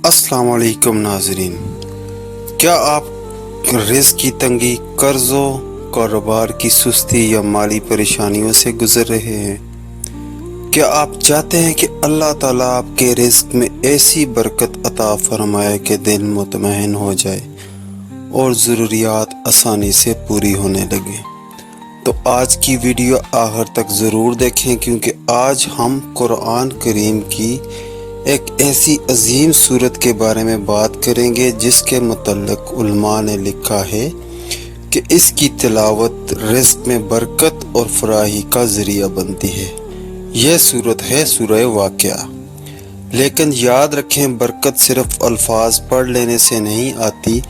السلام علیکم ناظرین، کیا آپ رزق کی تنگی، قرضوں، کاروبار کی سستی یا مالی پریشانیوں سے گزر رہے ہیں؟ کیا آپ چاہتے ہیں کہ اللہ تعالیٰ آپ کے رزق میں ایسی برکت عطا فرمائے کہ دل مطمئن ہو جائے اور ضروریات آسانی سے پوری ہونے لگے؟ تو آج کی ویڈیو آخر تک ضرور دیکھیں، کیونکہ آج ہم قرآن کریم کی ایک ایسی عظیم سورت کے بارے میں بات کریں گے جس کے متعلق علماء نے لکھا ہے کہ اس کی تلاوت رزق میں برکت اور فراخی کا ذریعہ بنتی ہے۔ یہ سورت ہے سورہ واقعہ۔ لیکن یاد رکھیں، برکت صرف الفاظ پڑھ لینے سے نہیں آتی،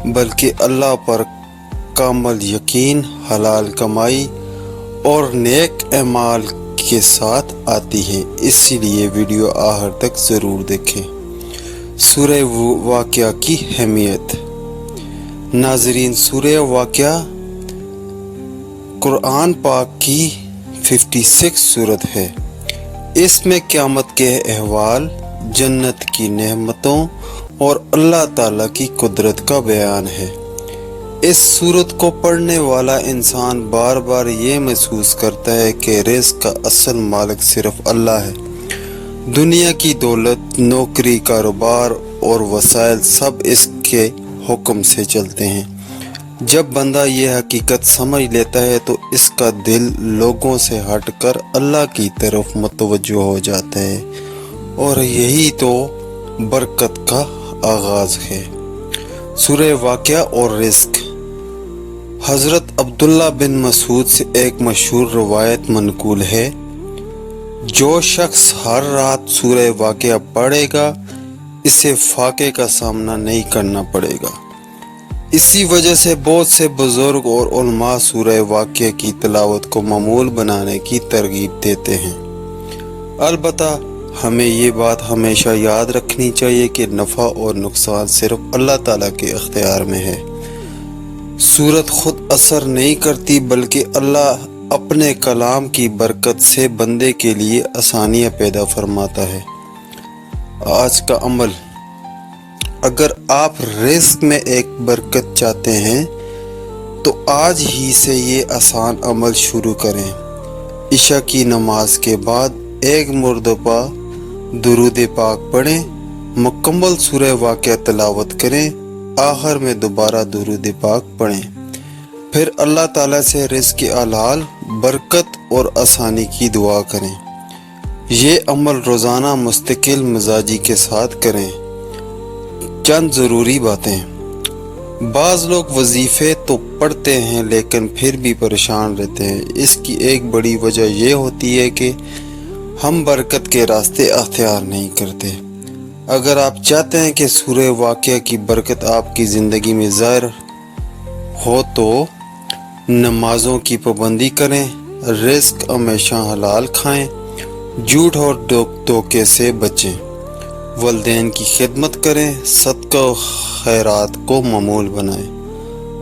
بلکہ اللہ پر کامل یقین، حلال کمائی اور نیک اعمال کے ساتھ آتی ہے۔ اسی لیے ویڈیو آخر تک ضرور دیکھیں۔ سورہ واقعہ کی اہمیت۔ ناظرین، سورہ واقعہ قرآن پاک کی 56 سورت ہے۔ اس میں قیامت کے احوال، جنت کی نعمتوں اور اللہ تعالیٰ کی قدرت کا بیان ہے۔ اس سورت کو پڑھنے والا انسان بار بار یہ محسوس کرتا ہے کہ رزق کا اصل مالک صرف اللہ ہے۔ دنیا کی دولت، نوکری، کاروبار اور وسائل سب اس کے حکم سے چلتے ہیں۔ جب بندہ یہ حقیقت سمجھ لیتا ہے تو اس کا دل لوگوں سے ہٹ کر اللہ کی طرف متوجہ ہو جاتا ہے، اور یہی تو برکت کا آغاز ہے۔ سورہ واقعہ اور رزق۔ حضرت عبداللہ بن مسعود سے ایک مشہور روایت منقول ہے، جو شخص ہر رات سورہ واقعہ پڑھے گا اسے فاقے کا سامنا نہیں کرنا پڑے گا۔ اسی وجہ سے بہت سے بزرگ اور علماء سورہ واقعہ کی تلاوت کو معمول بنانے کی ترغیب دیتے ہیں۔ البتہ ہمیں یہ بات ہمیشہ یاد رکھنی چاہیے کہ نفع اور نقصان صرف اللہ تعالیٰ کے اختیار میں ہے۔ سورت خود اثر نہیں کرتی، بلکہ اللہ اپنے کلام کی برکت سے بندے کے لیے آسانیاں پیدا فرماتا ہے۔ آج کا عمل۔ اگر آپ رزق میں ایک برکت چاہتے ہیں تو آج ہی سے یہ آسان عمل شروع کریں۔ عشاء کی نماز کے بعد ایک مرتبہ درود پاک پڑھیں، مکمل سورہ واقعہ تلاوت کریں، آخر میں دوبارہ درود پاک پڑھیں، پھر اللہ تعالیٰ سے رزق حلال، برکت اور آسانی کی دعا کریں۔ یہ عمل روزانہ مستقل مزاجی کے ساتھ کریں۔ چند ضروری باتیں۔ بعض لوگ وظیفے تو پڑھتے ہیں لیکن پھر بھی پریشان رہتے ہیں۔ اس کی ایک بڑی وجہ یہ ہوتی ہے کہ ہم برکت کے راستے اختیار نہیں کرتے۔ اگر آپ چاہتے ہیں کہ سورہ واقعہ کی برکت آپ کی زندگی میں ظاہر ہو تو نمازوں کی پابندی کریں، رزق ہمیشہ حلال کھائیں، جھوٹ اور دھوکے سے بچیں، والدین کی خدمت کریں، صدقہ و خیرات کو معمول بنائیں،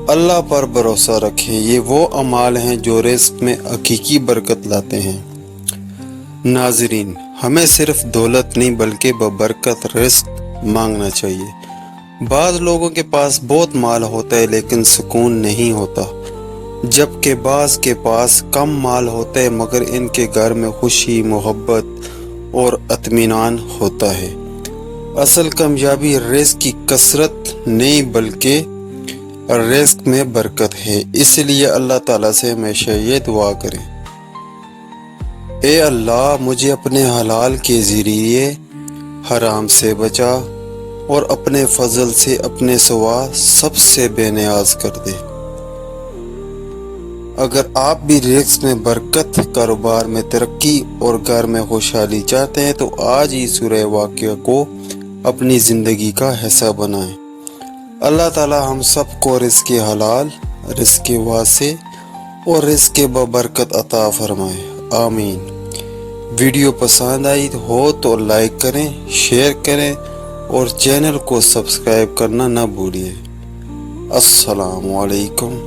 اللہ پر بھروسہ رکھیں۔ یہ وہ اعمال ہیں جو رزق میں حقیقی برکت لاتے ہیں۔ ناظرین، ہمیں صرف دولت نہیں بلکہ ببرکت رزق مانگنا چاہیے۔ بعض لوگوں کے پاس بہت مال ہوتا ہے لیکن سکون نہیں ہوتا، جبکہ بعض کے پاس کم مال ہوتا ہے مگر ان کے گھر میں خوشی، محبت اور اطمینان ہوتا ہے۔ اصل کامیابی رزق کی کثرت نہیں بلکہ رزق میں برکت ہے۔ اس لیے اللہ تعالیٰ سے ہمیشہ یہ دعا کریں، اے اللہ، مجھے اپنے حلال کے ذریعے حرام سے بچا اور اپنے فضل سے اپنے سوا سب سے بے نیاز کر دے۔ اگر آپ بھی رزق میں برکت، کاروبار میں ترقی اور گھر میں خوشحالی چاہتے ہیں تو آج ہی سورہ واقعہ کو اپنی زندگی کا حصہ بنائیں۔ اللہ تعالی ہم سب کو رزق حلال، رزق واسع اور رزق ببرکت عطا فرمائے، آمین۔ ویڈیو پسند آئی ہو تو لائک کریں، شیئر کریں اور چینل کو سبسکرائب کرنا نہ بھولیے۔ السلام علیکم۔